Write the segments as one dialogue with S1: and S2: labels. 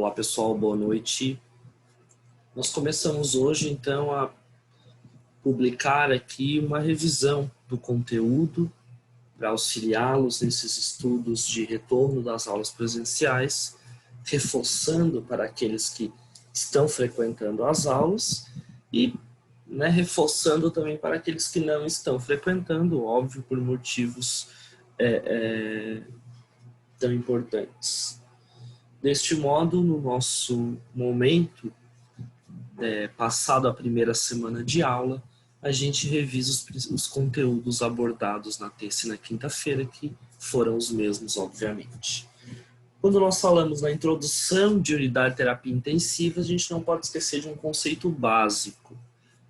S1: Olá pessoal, boa noite. Nós começamos hoje então a publicar aqui uma revisão do conteúdo para auxiliá-los nesses estudos de retorno das aulas presenciais, reforçando para aqueles que estão frequentando as aulas e reforçando também para aqueles que não estão frequentando, óbvio, por motivos tão importantes. Deste modo, no nosso momento, passado a primeira semana de aula, a gente revisa os conteúdos abordados na terça e na quinta-feira, que foram os mesmos, obviamente. Quando nós falamos na introdução de unidade de terapia intensiva, a gente não pode esquecer de um conceito básico,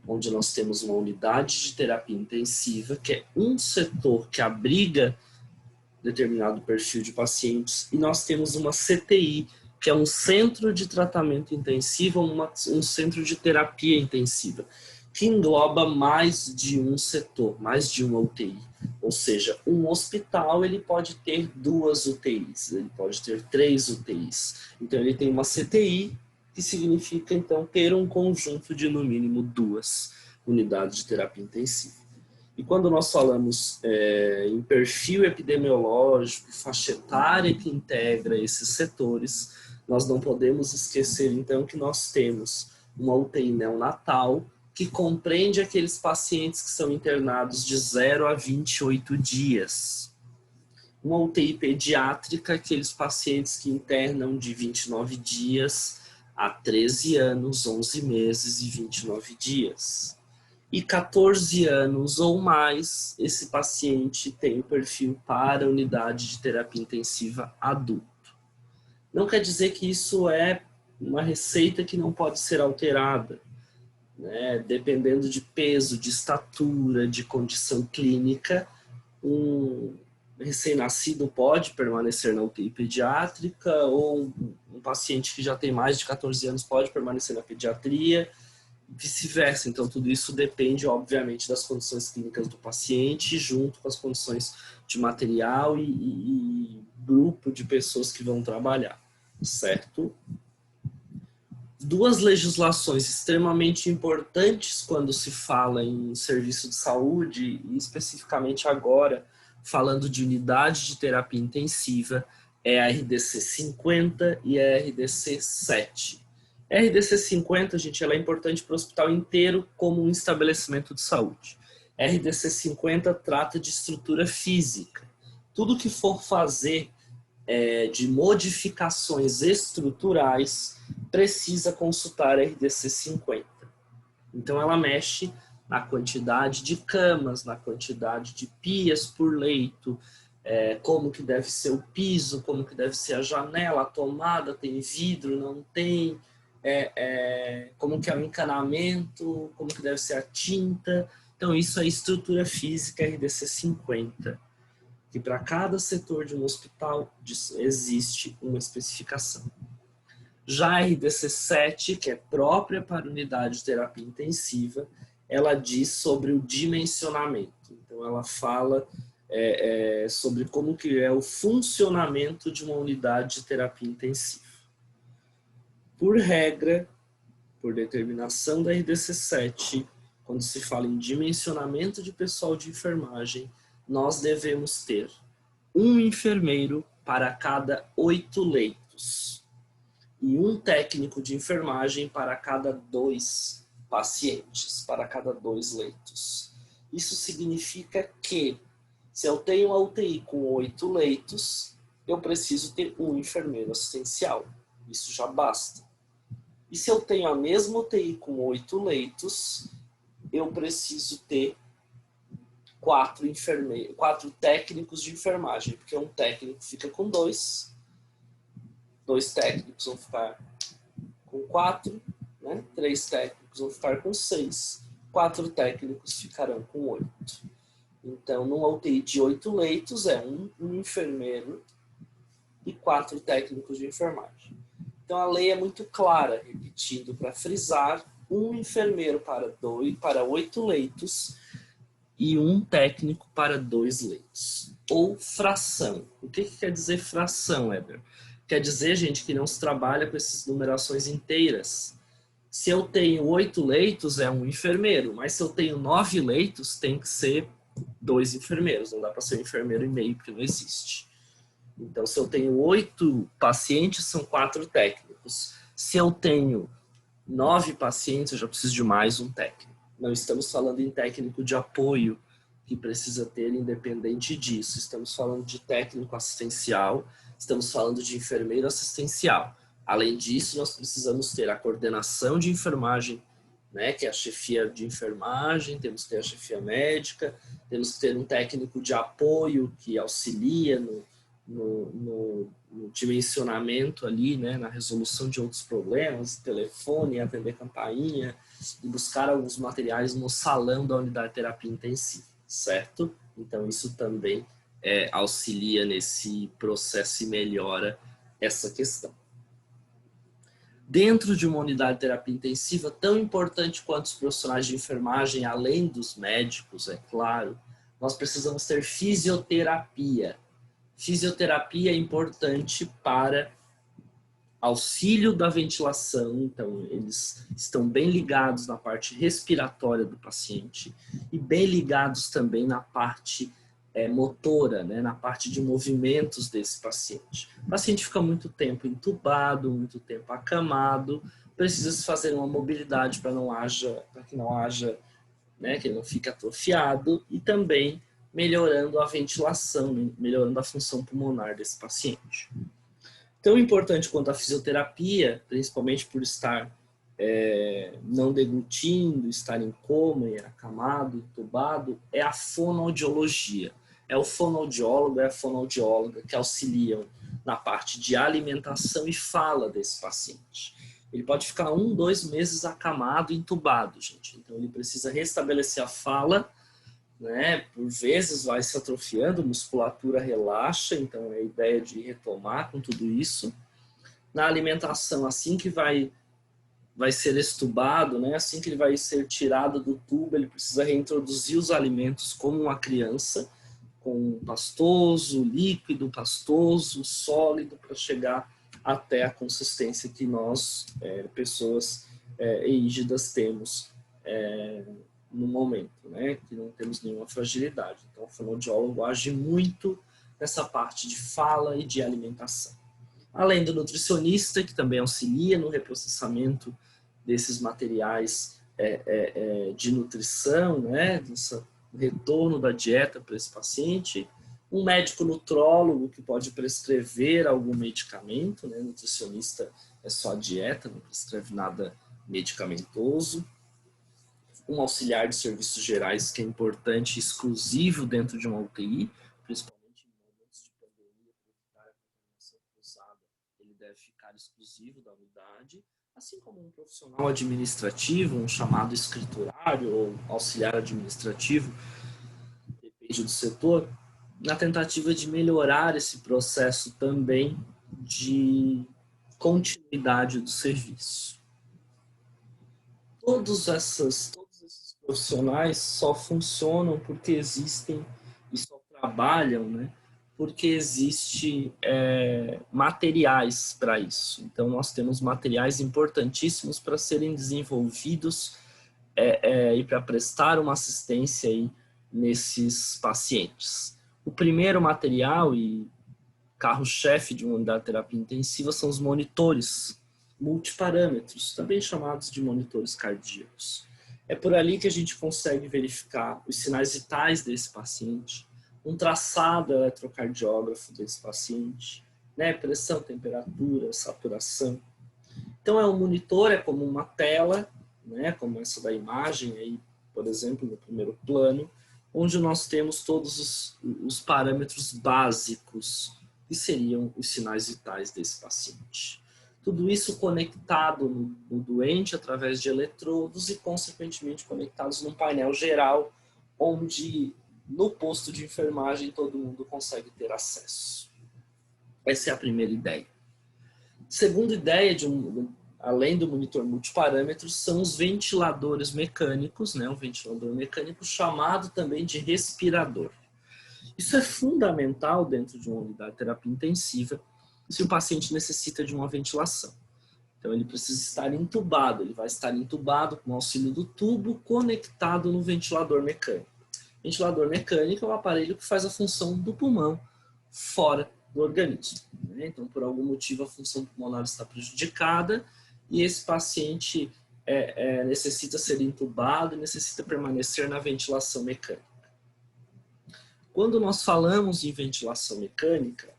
S1: onde nós temos uma unidade de terapia intensiva, que é um setor que abriga determinado perfil de pacientes, e nós temos uma CTI, que é um centro de tratamento intensivo, um centro de terapia intensiva, que engloba mais de um setor, mais de uma UTI. Ou seja, um hospital ele pode ter 2 UTIs, ele pode ter 3 UTIs. Então ele tem uma CTI, que significa então ter um conjunto de no mínimo 2 unidades de terapia intensiva. E quando nós falamos em perfil epidemiológico, faixa etária que integra esses setores, nós não podemos esquecer, então, que nós temos uma UTI neonatal que compreende aqueles pacientes que são internados de 0 a 28 dias. Uma UTI pediátrica, aqueles pacientes que internam de 29 dias a 13 anos, 11 meses e 29 dias. E 14 anos ou mais, esse paciente tem perfil para unidade de terapia intensiva adulto. Não quer dizer que isso é uma receita que não pode ser alterada, dependendo de peso, de estatura, de condição clínica. Um recém-nascido pode permanecer na UTI pediátrica, ou um paciente que já tem mais de 14 anos pode permanecer na pediatria, vice-versa. Então, tudo isso depende, obviamente, das condições clínicas do paciente, junto com as condições de material e grupo de pessoas que vão trabalhar, certo? 2 legislações extremamente importantes quando se fala em serviço de saúde, e especificamente agora, falando de unidade de terapia intensiva, é a RDC 50 e a RDC 7. A RDC 50, gente, ela é importante para o hospital inteiro como um estabelecimento de saúde. A RDC 50 trata de estrutura física. Tudo que for fazer de modificações estruturais precisa consultar a RDC 50. Então ela mexe na quantidade de camas, na quantidade de pias por leito, como que deve ser o piso, como que deve ser a janela, a tomada, tem vidro, não tem, como que é o encanamento, como que deve ser a tinta. Então isso é estrutura física RDC 50. Que para cada setor de um hospital existe uma especificação. Já a RDC 7, que é própria para unidade de terapia intensiva, ela diz sobre o dimensionamento. Então ela fala sobre como que é o funcionamento de uma unidade de terapia intensiva. Por regra, por determinação da RDC 7, quando se fala em dimensionamento de pessoal de enfermagem, nós devemos ter um enfermeiro para cada 8 leitos e um técnico de enfermagem para cada 2 pacientes, para cada 2 leitos. Isso significa que, se eu tenho uma UTI com 8 leitos, eu preciso ter um enfermeiro assistencial. Isso já basta. E se eu tenho a mesma UTI com 8 leitos, eu preciso ter 4 técnicos de enfermagem, porque um técnico fica com 2 técnicos vão ficar com 4, 3 técnicos vão ficar com 6, 4 técnicos ficarão com 8. Então, numa UTI de 8 leitos, é um enfermeiro e 4 técnicos de enfermagem. Então, a lei é muito clara, repetindo para frisar, um enfermeiro para 8 leitos e um técnico para 2 leitos. Ou fração. O que quer dizer fração, Weber? Quer dizer, gente, que não se trabalha com essas numerações inteiras. Se eu tenho 8 leitos, é um enfermeiro, mas se eu tenho 9 leitos, tem que ser 2 enfermeiros. Não dá para ser um enfermeiro e meio, porque não existe. Então, se eu tenho 8 pacientes, são 4 técnicos. Se eu tenho 9 pacientes, eu já preciso de mais um técnico. Não estamos falando em técnico de apoio, que precisa ter independente disso. Estamos falando de técnico assistencial, estamos falando de enfermeiro assistencial. Além disso, nós precisamos ter a coordenação de enfermagem, né, que é a chefia de enfermagem, temos que ter a chefia médica, temos que ter um técnico de apoio que auxilia no dimensionamento ali, né, na resolução de outros problemas, telefone, atender campainha, e buscar alguns materiais no salão da unidade de terapia intensiva, certo? Então isso também auxilia nesse processo e melhora essa questão. Dentro de uma unidade de terapia intensiva, tão importante quanto os profissionais de enfermagem, além dos médicos, é claro, nós precisamos ter fisioterapia. Fisioterapia é importante para auxílio da ventilação, então eles estão bem ligados na parte respiratória do paciente e bem ligados também na parte motora, né, na parte de movimentos desse paciente. O paciente fica muito tempo entubado, muito tempo acamado, precisa se fazer uma mobilidade para que não haja, né, que ele não fique atrofiado, e também melhorando a ventilação, melhorando a função pulmonar desse paciente. Tão importante quanto a fisioterapia, principalmente por estar não deglutindo, estar em coma, acamado, entubado, é a fonoaudiologia. É o fonoaudiólogo, é a fonoaudióloga que auxiliam na parte de alimentação e fala desse paciente. Ele pode ficar 1, 2 meses acamado, entubado, gente. Então ele precisa restabelecer a fala, né? Por vezes vai se atrofiando, a musculatura relaxa, então é a ideia de retomar com tudo isso. Na alimentação, assim que vai ser extubado, né? Assim que ele vai ser tirado do tubo, ele precisa reintroduzir os alimentos como uma criança, com pastoso, líquido, pastoso, sólido, para chegar até a consistência que nós, pessoas rígidas, temos no momento, né? Que não temos nenhuma fragilidade. Então, o fonoaudiólogo age muito nessa parte de fala e de alimentação. Além do nutricionista, que também auxilia no reprocessamento desses materiais de nutrição, né? Desse retorno da dieta para esse paciente. Um médico nutrólogo que pode prescrever algum medicamento, né? Nutricionista é só a dieta, não prescreve nada medicamentoso. Um auxiliar de serviços gerais que é importante e exclusivo dentro de uma UTI, principalmente em momentos de pandemia, para evitar a contaminação cruzada, ele deve ficar exclusivo da unidade, assim como um profissional administrativo, um chamado escriturário ou auxiliar administrativo, depende do setor, na tentativa de melhorar esse processo também de continuidade do serviço. Todos esses profissionais só funcionam porque existem e só trabalham, né? Porque existe materiais para isso. Então, nós temos materiais importantíssimos para serem desenvolvidos e para prestar uma assistência aí nesses pacientes. O primeiro material e carro-chefe de uma unidade de terapia intensiva são os monitores multiparâmetros, também chamados de monitores cardíacos. É por ali que a gente consegue verificar os sinais vitais desse paciente, um traçado eletrocardiógrafo desse paciente, né? Pressão, temperatura, saturação. Então, um monitor é como uma tela, né? Como essa da imagem, aí, por exemplo, no primeiro plano, onde nós temos todos os parâmetros básicos, que seriam os sinais vitais desse paciente. Tudo isso conectado no doente através de eletrodos e, consequentemente, conectados num painel geral, onde no posto de enfermagem todo mundo consegue ter acesso. Essa é a primeira ideia. Segunda ideia, além do monitor multiparâmetros, são os ventiladores mecânicos, né? Um ventilador mecânico chamado também de respirador. Isso é fundamental dentro de uma unidade de terapia intensiva, se o paciente necessita de uma ventilação. Então, ele precisa estar entubado, ele vai estar entubado com o auxílio do tubo conectado no ventilador mecânico. O ventilador mecânico é o aparelho que faz a função do pulmão fora do organismo. Então, por algum motivo, a função pulmonar está prejudicada e esse paciente necessita ser entubado e necessita permanecer na ventilação mecânica. Quando nós falamos em ventilação mecânica,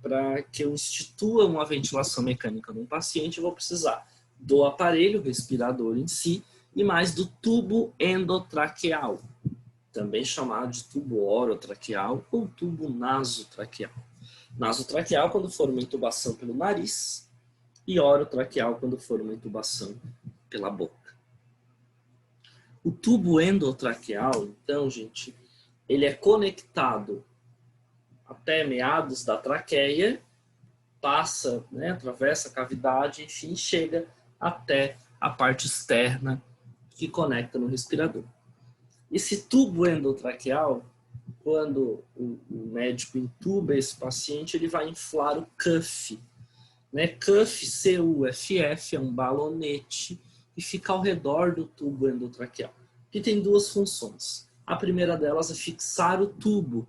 S1: para que eu institua uma ventilação mecânica num paciente, eu vou precisar do aparelho respirador em si e mais do tubo endotraqueal, também chamado de tubo orotraqueal ou tubo nasotraqueal. Nasotraqueal quando for uma intubação pelo nariz e orotraqueal quando for uma intubação pela boca. O tubo endotraqueal, então, gente, ele é conectado até meados da traqueia, passa, atravessa a cavidade, enfim, chega até a parte externa que conecta no respirador. Esse tubo endotraqueal, quando o médico intuba esse paciente, ele vai inflar o cuff. Cuff, C-U-F-F, é um balonete que fica ao redor do tubo endotraqueal, que tem duas funções. A primeira delas é fixar o tubo,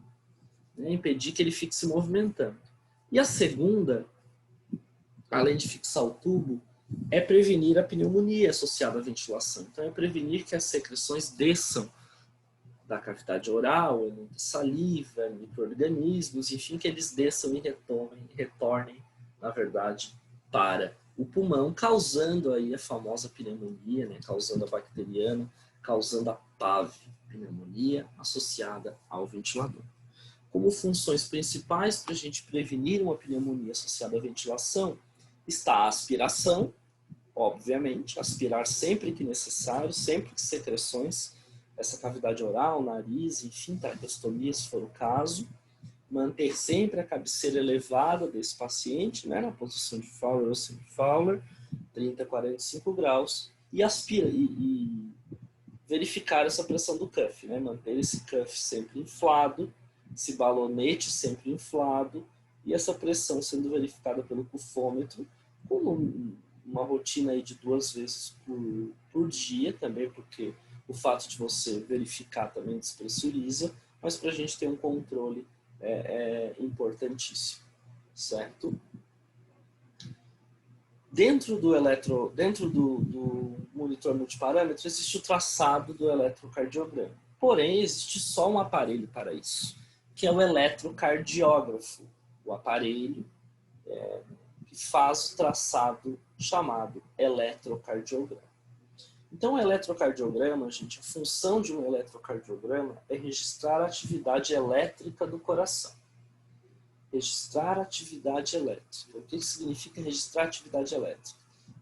S1: impedir que ele fique se movimentando. E a segunda, além de fixar o tubo, é prevenir a pneumonia associada à ventilação. Então, é prevenir que as secreções desçam da cavidade oral, muita saliva, micro-organismos, enfim, que eles desçam e retornem, na verdade, para o pulmão, causando aí a famosa pneumonia, causando a bacteriana, causando a PAV, pneumonia associada ao ventilador. Como funções principais para a gente prevenir uma pneumonia associada à ventilação, está a aspiração, obviamente, aspirar sempre que necessário, sempre que secreções, essa cavidade oral, nariz, enfim, traqueostomia, se for o caso, manter sempre a cabeceira elevada desse paciente, na posição de Fowler ou semi-Fowler, 30 a 45 graus, e e verificar essa pressão do cuff, manter esse cuff sempre inflado, esse balonete sempre inflado e essa pressão sendo verificada pelo cufômetro com uma rotina aí de 2 vezes por dia também, porque o fato de você verificar também despressuriza, mas para a gente ter um controle é importantíssimo, certo? Dentro do monitor multiparâmetro existe o traçado do eletrocardiograma. Porém, existe só um aparelho para isso, que é o eletrocardiógrafo, o aparelho que faz o traçado chamado eletrocardiograma. Então, o eletrocardiograma, gente, a função de um eletrocardiograma é registrar a atividade elétrica do coração. Registrar a atividade elétrica. O que significa registrar a atividade elétrica?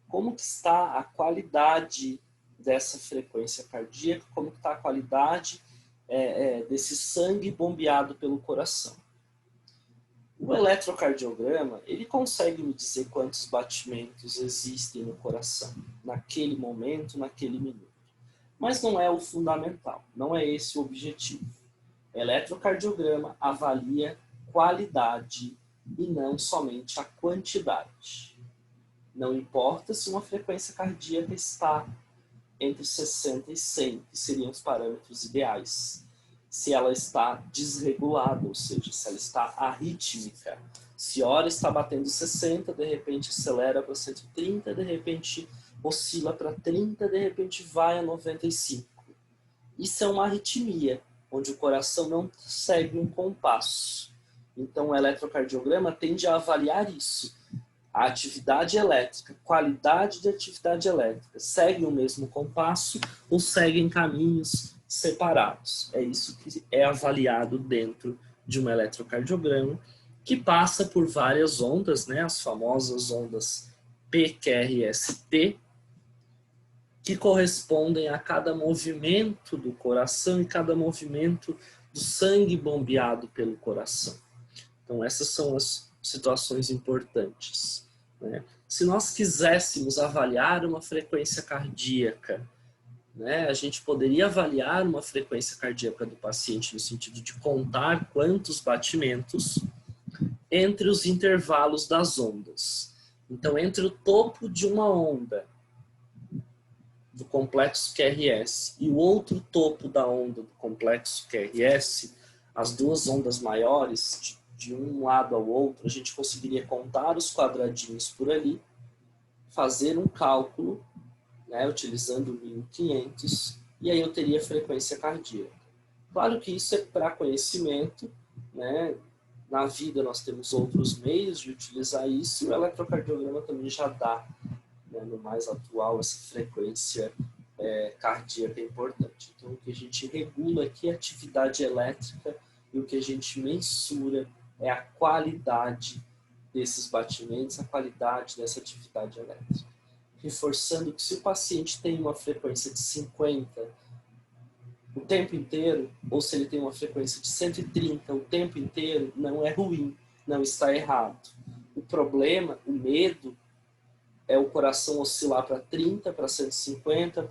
S1: Como que está a qualidade dessa frequência cardíaca, como que está a qualidade desse sangue bombeado pelo coração. O eletrocardiograma, ele consegue me dizer quantos batimentos existem no coração, naquele momento, naquele minuto. Mas não é o fundamental, não é esse o objetivo. O eletrocardiograma avalia qualidade e não somente a quantidade. Não importa se uma frequência cardíaca está entre 60 e 100, que seriam os parâmetros ideais. Se ela está desregulada, ou seja, se ela está arrítmica. Se a hora está batendo 60, de repente acelera para 130, de repente oscila para 30, de repente vai a 95. Isso é uma arritmia, onde o coração não segue um compasso. Então o eletrocardiograma tende a avaliar isso. A atividade elétrica, qualidade de atividade elétrica, seguem o mesmo compasso ou seguem caminhos separados. É isso que é avaliado dentro de um eletrocardiograma, que passa por várias ondas, as famosas ondas PQRST, que correspondem a cada movimento do coração e cada movimento do sangue bombeado pelo coração. Então, essas são as situações importantes. Se nós quiséssemos avaliar uma frequência cardíaca, a gente poderia avaliar uma frequência cardíaca do paciente no sentido de contar quantos batimentos entre os intervalos das ondas. Então, entre o topo de uma onda do complexo QRS e o outro topo da onda do complexo QRS, as duas ondas maiores, de um lado ao outro, a gente conseguiria contar os quadradinhos por ali, fazer um cálculo, né, utilizando o 1500, e aí eu teria frequência cardíaca. Claro que isso é para conhecimento, né? Na vida nós temos outros meios de utilizar isso, e o eletrocardiograma também já dá, né, no mais atual, essa frequência cardíaca é importante. Então, o que a gente regula aqui é a atividade elétrica, e o que a gente mensura é a qualidade desses batimentos, a qualidade dessa atividade elétrica. Reforçando que se o paciente tem uma frequência de 50 o tempo inteiro, ou se ele tem uma frequência de 130 o tempo inteiro, não é ruim, não está errado. O problema, o medo, é o coração oscilar para 30, para 150,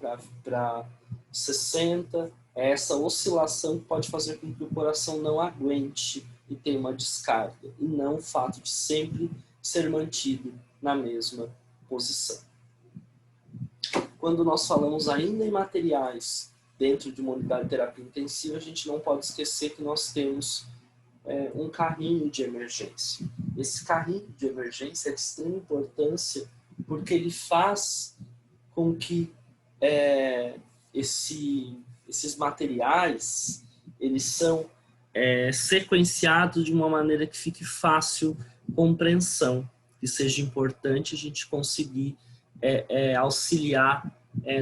S1: para 60. É essa oscilação que pode fazer com que o coração não aguente e tenha uma descarga, e não o fato de sempre ser mantido na mesma posição. Quando nós falamos ainda em materiais dentro de uma unidade de terapia intensiva, a gente não pode esquecer que nós temos um carrinho de emergência. Esse carrinho de emergência é de extrema importância porque ele faz com que esses materiais eles são sequenciados de uma maneira que fique fácil compreensão, que seja importante a gente conseguir auxiliar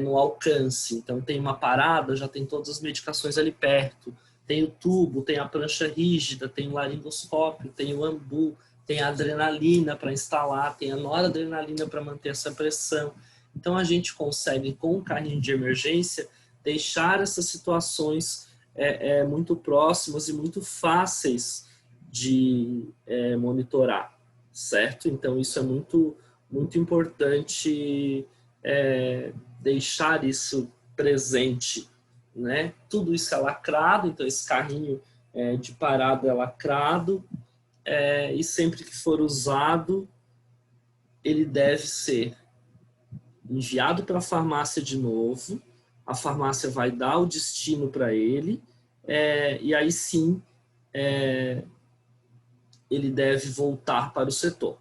S1: no alcance. Então tem uma parada, já tem todas as medicações ali perto, tem o tubo, tem a prancha rígida, tem o laringoscópio, tem o ambu, tem a adrenalina para instalar, tem a noradrenalina para manter essa pressão. Então a gente consegue, com o carrinho de emergência, deixar essas situações muito próximas e muito fáceis de monitorar, certo? Então isso é muito, muito importante deixar isso presente, né? Tudo isso é lacrado, então esse carrinho de parada é lacrado, e sempre que for usado, ele deve ser enviado para a farmácia de novo, a farmácia vai dar o destino para ele, e aí sim ele deve voltar para o setor.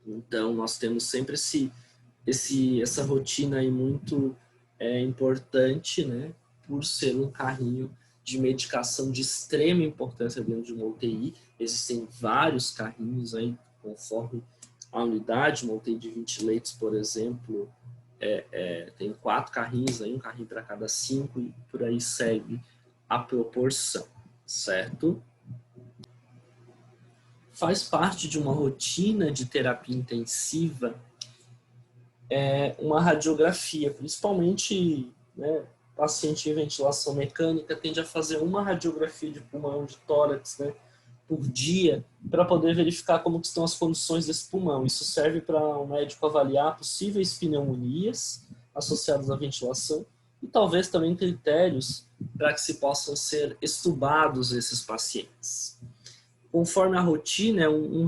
S1: Então nós temos sempre essa rotina aí muito importante, né, por ser um carrinho de medicação de extrema importância dentro de uma UTI. Existem vários carrinhos aí, conforme a unidade. Uma UTI de 20 leitos, por exemplo, tem 4 carrinhos, aí, um carrinho para cada 5, e por aí segue a proporção, certo? Faz parte de uma rotina de terapia intensiva uma radiografia, principalmente, né, paciente em ventilação mecânica tende a fazer uma radiografia de pulmão, de tórax, né, por dia, para poder verificar como estão as condições desse pulmão. Isso serve para o médico avaliar possíveis pneumonias associadas à ventilação e talvez também critérios para que se possam ser estubados esses pacientes. Conforme a rotina, um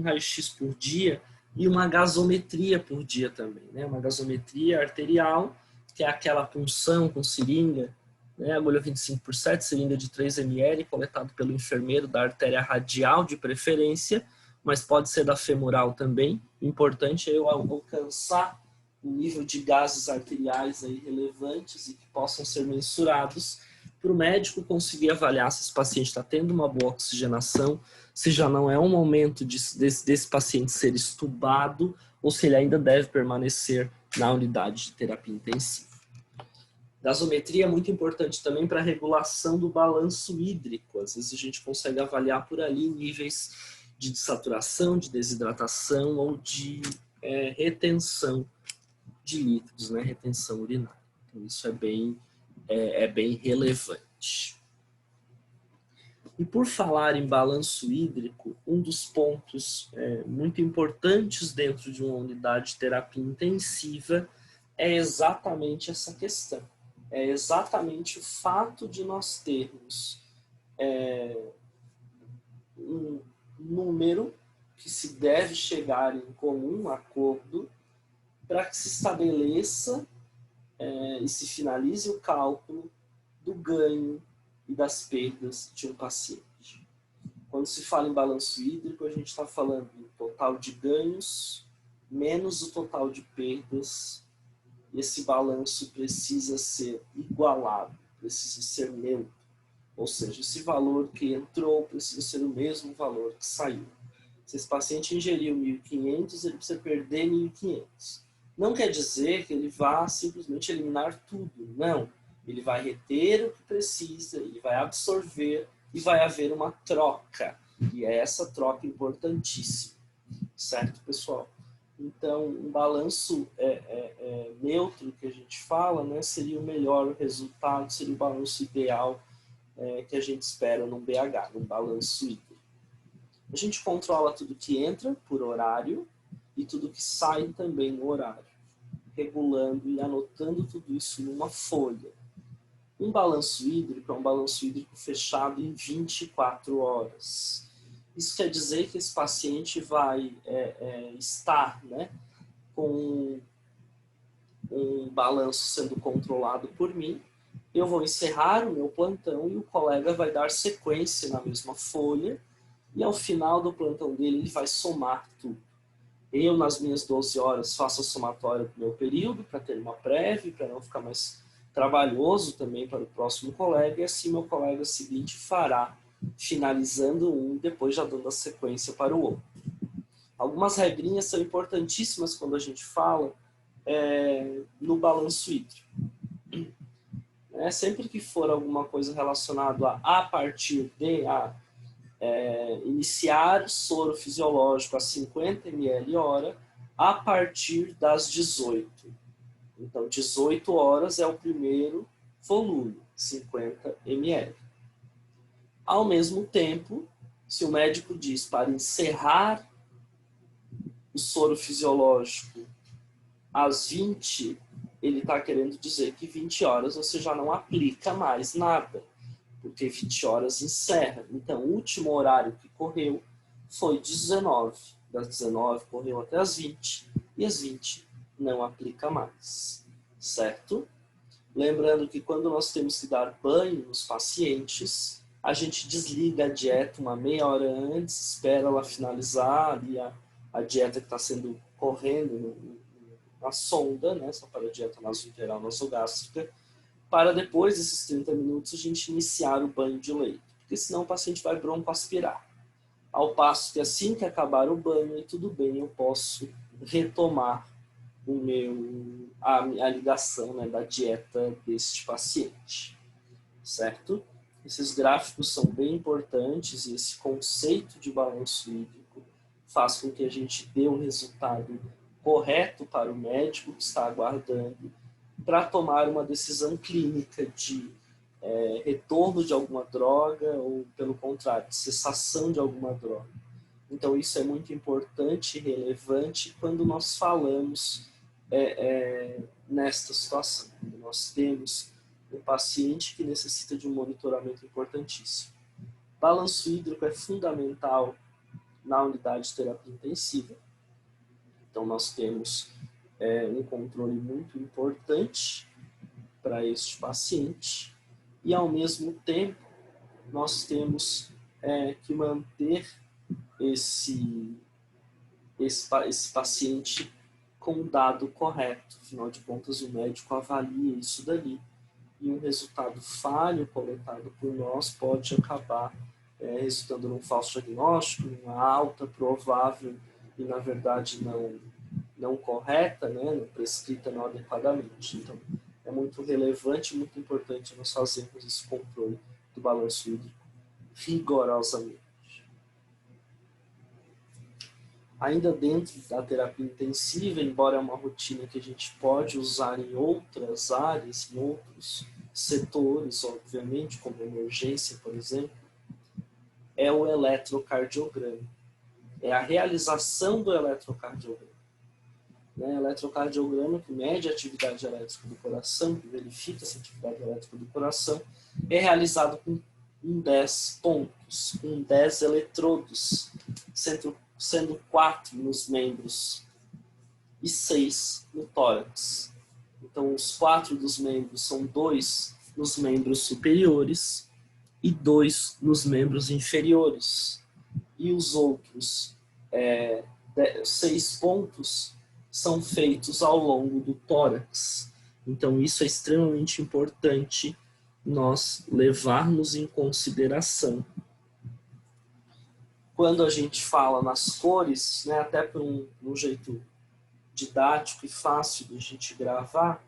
S1: raio-x por dia e uma gasometria por dia também, né? Uma gasometria arterial, que é aquela punção com seringa, né? Agulha 25/7, seringa de 3 ml, coletado pelo enfermeiro da artéria radial de preferência, mas pode ser da femoral também. O importante é eu alcançar o nível de gases arteriais aí relevantes e que possam ser mensurados para o médico conseguir avaliar se esse paciente está tendo uma boa oxigenação, se já não é um momento desse paciente ser estubado ou se ele ainda deve permanecer na unidade de terapia intensiva. Gasometria é muito importante também para a regulação do balanço hídrico. Às vezes a gente consegue avaliar por ali níveis de saturação, de desidratação ou de retenção de líquidos, né? Retenção urinária. Então isso é bem relevante. E por falar em balanço hídrico, um dos pontos muito importantes dentro de uma unidade de terapia intensiva é exatamente essa questão. É exatamente o fato de nós termos número que se deve chegar em comum acordo para que se estabeleça e se finalize o cálculo do ganho e das perdas de um paciente. Quando se fala em balanço hídrico, a gente está falando do total de ganhos menos o total de perdas. E esse balanço precisa ser igualado, precisa ser neutro. Ou seja, esse valor que entrou precisa ser o mesmo valor que saiu. Se esse paciente ingeriu 1.500, ele precisa perder 1.500. Não quer dizer que ele vá simplesmente eliminar tudo, não. Ele vai reter o que precisa, ele vai absorver e vai haver uma troca. E é essa troca importantíssima. Certo, pessoal? Então, um balanço neutro que a gente fala, né, seria o melhor resultado, seria o balanço ideal que a gente espera num BH, num balanço hídrico. A gente controla tudo que entra por horário e tudo que sai também no horário, regulando e anotando tudo isso numa folha. Um balanço hídrico é um balanço hídrico fechado em 24 horas. Isso quer dizer que esse paciente vai estar, né, com um balanço sendo controlado por mim. Eu vou encerrar o meu plantão e o colega vai dar sequência na mesma folha e ao final do plantão dele ele vai somar tudo. Eu, nas minhas 12 horas, faço a somatória do meu período para ter uma prévia, para não ficar mais trabalhoso também para o próximo colega, e assim meu colega seguinte fará, finalizando um e depois já dando a sequência para o outro. Algumas regrinhas são importantíssimas quando a gente fala no balanço hídrico. Sempre que for alguma coisa relacionada a partir de iniciar soro fisiológico a 50 ml hora a partir das 18. Então, 18 horas é o primeiro volume, 50 ml. Ao mesmo tempo, se o médico diz para encerrar o soro fisiológico às 20, ele está querendo dizer que 20 horas você já não aplica mais nada, porque 20 horas encerra. Então, o último horário que correu foi 19. Das 19 correu até as 20, e às 20 não aplica mais, certo? Lembrando que quando nós temos que dar banho nos pacientes, a gente desliga a dieta uma meia hora antes, espera ela finalizar ali a dieta que está sendo correndo na sonda, né, só para a dieta nasointeral nasogástrica, para depois desses 30 minutos a gente iniciar o banho de leito, porque senão o paciente vai broncoaspirar. Ao passo que assim que acabar o banho, e tudo bem, eu posso retomar a ligação, né, da dieta deste paciente, certo? Esses gráficos são bem importantes e esse conceito de balanço hídrico faz com que a gente dê um resultado correto para o médico que está aguardando para tomar uma decisão clínica de retorno de alguma droga ou, pelo contrário, de cessação de alguma droga. Então, isso é muito importante e relevante quando nós falamos nesta situação. Quando nós temos um paciente que necessita de um monitoramento importantíssimo. Balanço hídrico é fundamental na unidade de terapia intensiva. Então, nós temos um controle muito importante para este paciente e, ao mesmo tempo, nós temos que manter esse paciente com o dado correto. Afinal de contas, o médico avalia isso dali e um resultado falho coletado por nós pode acabar resultando num falso diagnóstico, numa alta provável e, na verdade, não correta, né, não prescrita não adequadamente. Então, é muito relevante e muito importante nós fazermos esse controle do balanço hídrico rigorosamente. Ainda dentro da terapia intensiva, embora é uma rotina que a gente pode usar em outras áreas, em outros setores, obviamente, como emergência, por exemplo, é o eletrocardiograma. É a realização do eletrocardiograma. Eletrocardiograma que mede a atividade elétrica do coração, que verifica essa atividade elétrica do coração, é realizado com em 10 pontos, com 10 eletrodos, sendo 4 nos membros e 6 no tórax. Então, os 4 dos membros são 2 nos membros superiores e 2 nos membros inferiores. E os outros 6 pontos são feitos ao longo do tórax. Então, isso é extremamente importante nós levarmos em consideração. Quando a gente fala nas cores, né, até por um jeito didático e fácil de a gente gravar,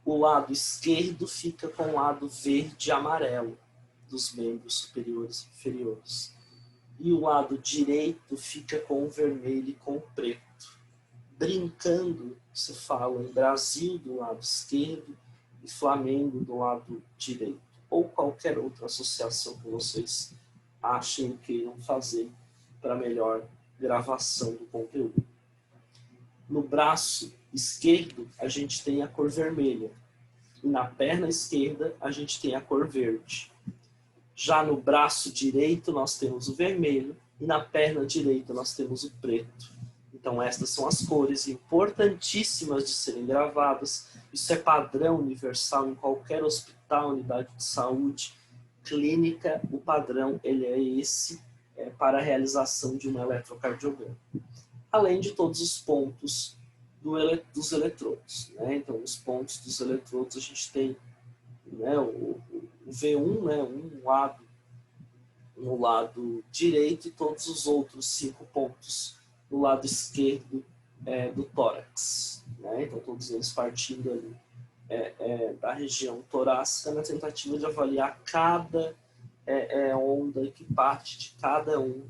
S1: o lado esquerdo fica com o lado verde e amarelo dos membros superiores e inferiores. E o lado direito fica com o vermelho e com o preto. Brincando, se fala em Brasil do lado esquerdo e Flamengo do lado direito. Ou qualquer outra associação que vocês achem ou queiram fazer para melhor gravação do conteúdo. No braço esquerdo, a gente tem a cor vermelha. E na perna esquerda, a gente tem a cor verde. Já no braço direito, nós temos o vermelho. E na perna direita, nós temos o preto. Então, estas são as cores importantíssimas de serem gravadas. Isso é padrão universal em qualquer hospital, unidade de saúde, clínica. O padrão ele é esse para a realização de um eletrocardiograma. Além de todos os pontos dos eletrodos. Né? Então, os pontos dos eletrodos, a gente tem, né, o V1, né, um lado no lado direito e todos os outros 5 pontos no lado esquerdo do tórax. Né? Então, todos eles partindo ali da região torácica na tentativa de avaliar cada onda que parte de cada um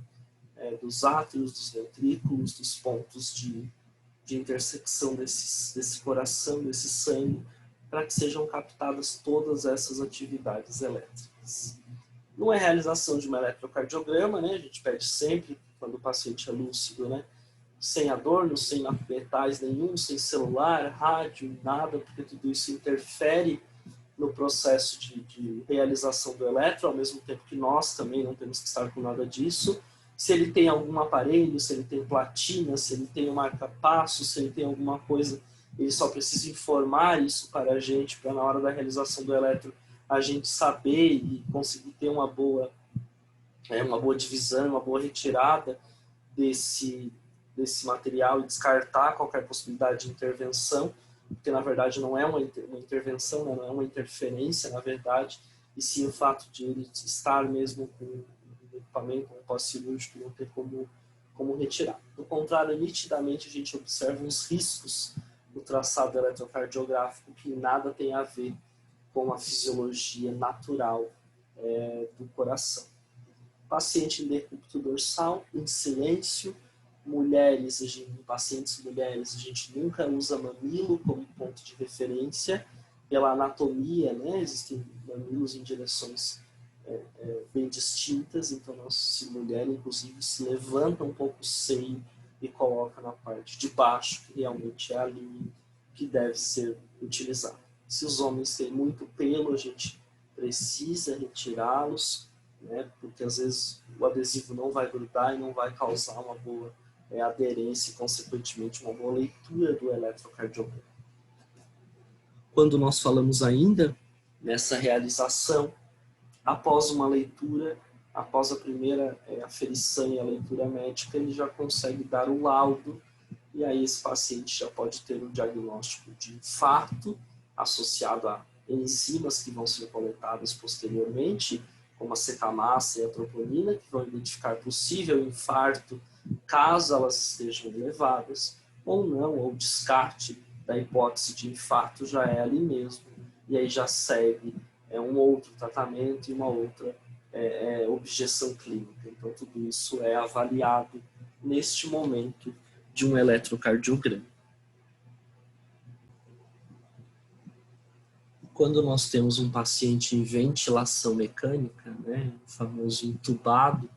S1: dos átrios, dos ventrículos, dos pontos de intersecção desse coração, desse sangue, para que sejam captadas todas essas atividades elétricas. Não é realização de um eletrocardiograma, né? A gente pede sempre, quando o paciente é lúcido, né? Sem adorno, sem metais nenhum, sem celular, rádio, nada, porque tudo isso interfere no processo de realização do eletro, ao mesmo tempo que nós também não temos que estar com nada disso. Se ele tem algum aparelho, se ele tem platina, se ele tem um marca-passo, se ele tem alguma coisa, ele só precisa informar isso para a gente, para na hora da realização do eletro a gente saber e conseguir ter uma boa divisão, uma boa retirada desse material e descartar qualquer possibilidade de intervenção, porque na verdade não é uma intervenção, né? Não é uma interferência, na verdade, e sim o fato de ele estar mesmo com um equipamento, um pós-cirúrgico, não ter como retirar. Do contrário, nitidamente a gente observa uns riscos no traçado eletrocardiográfico que nada tem a ver com a fisiologia natural do coração. Paciente em decúbito dorsal, em silêncio. Pacientes mulheres, a gente nunca usa mamilo como ponto de referência. Pela anatomia, né, existem mamilos em direções bem distintas, então nossa mulher, inclusive, se levanta um pouco o seio e coloca na parte de baixo, que realmente é a linha que deve ser utilizada. Se os homens têm muito pelo, a gente precisa retirá-los, né, porque às vezes o adesivo não vai grudar e não vai causar uma boa aderência e, consequentemente, uma boa leitura do eletrocardiograma. Quando nós falamos ainda nessa realização, após uma leitura, após a primeira aferição e a leitura médica, ele já consegue dar o laudo, e aí esse paciente já pode ter um diagnóstico de infarto associado a enzimas que vão ser coletadas posteriormente, como a secamasa e a troponina, que vão identificar possível infarto caso elas estejam elevadas, ou não, ou descarte da hipótese de infarto já é ali mesmo, e aí já segue um outro tratamento e uma outra objeção clínica. Então, tudo isso é avaliado neste momento de um eletrocardiograma. Quando nós temos um paciente em ventilação mecânica, né, o famoso entubado,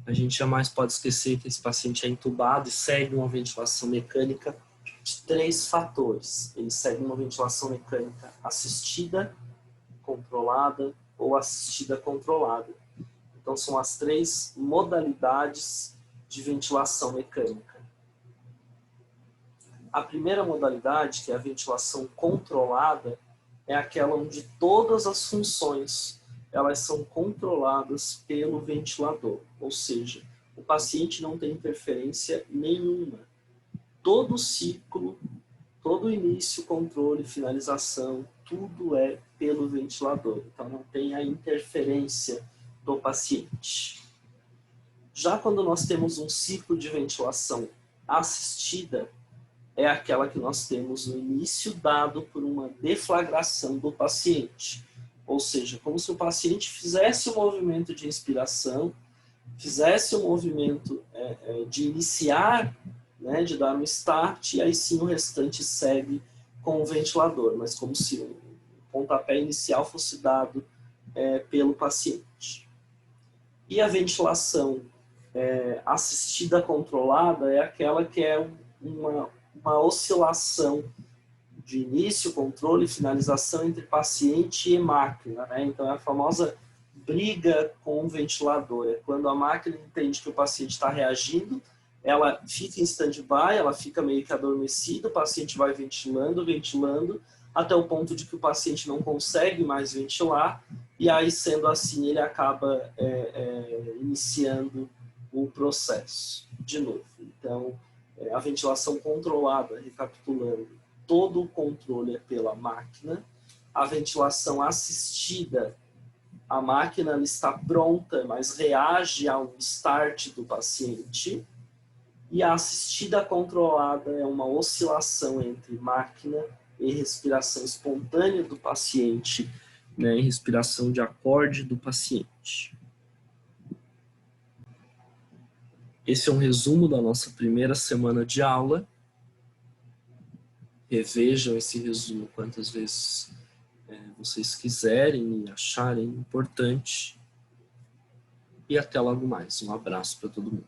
S1: a gente jamais pode esquecer que esse paciente é entubado e segue uma ventilação mecânica de 3 fatores. Ele segue uma ventilação mecânica assistida, controlada ou assistida controlada. Então, são as 3 modalidades de ventilação mecânica. A primeira modalidade, que é a ventilação controlada, é aquela onde todas as funções elas são controladas pelo ventilador, ou seja, o paciente não tem interferência nenhuma. Todo o ciclo, todo o início, controle, finalização, tudo é pelo ventilador. Então, não tem a interferência do paciente. Já quando nós temos um ciclo de ventilação assistida, é aquela que nós temos no início dado por uma deflagração do paciente. Ou seja, como se o paciente fizesse o movimento de inspiração, fizesse o movimento de iniciar, né, de dar um start, e aí sim o restante segue com o ventilador, mas como se o pontapé inicial fosse dado pelo paciente. E a ventilação assistida controlada é aquela que é uma oscilação de início, controle e finalização entre paciente e máquina, né? Então é a famosa briga com o ventilador. É quando a máquina entende que o paciente está reagindo, ela fica em stand-by, ela fica meio que adormecida, o paciente vai ventilando, ventilando, até o ponto de que o paciente não consegue mais ventilar, e aí, sendo assim, ele acaba iniciando o processo de novo. Então, a ventilação controlada, recapitulando, todo o controle é pela máquina. A ventilação assistida, a máquina está pronta, mas reage ao start do paciente. E a assistida controlada é uma oscilação entre máquina e respiração espontânea do paciente, né, e respiração de acorde do paciente. Esse é um resumo da nossa primeira semana de aula. Revejam esse resumo quantas vezes vocês quiserem e acharem importante. E até logo mais. Um abraço para todo mundo.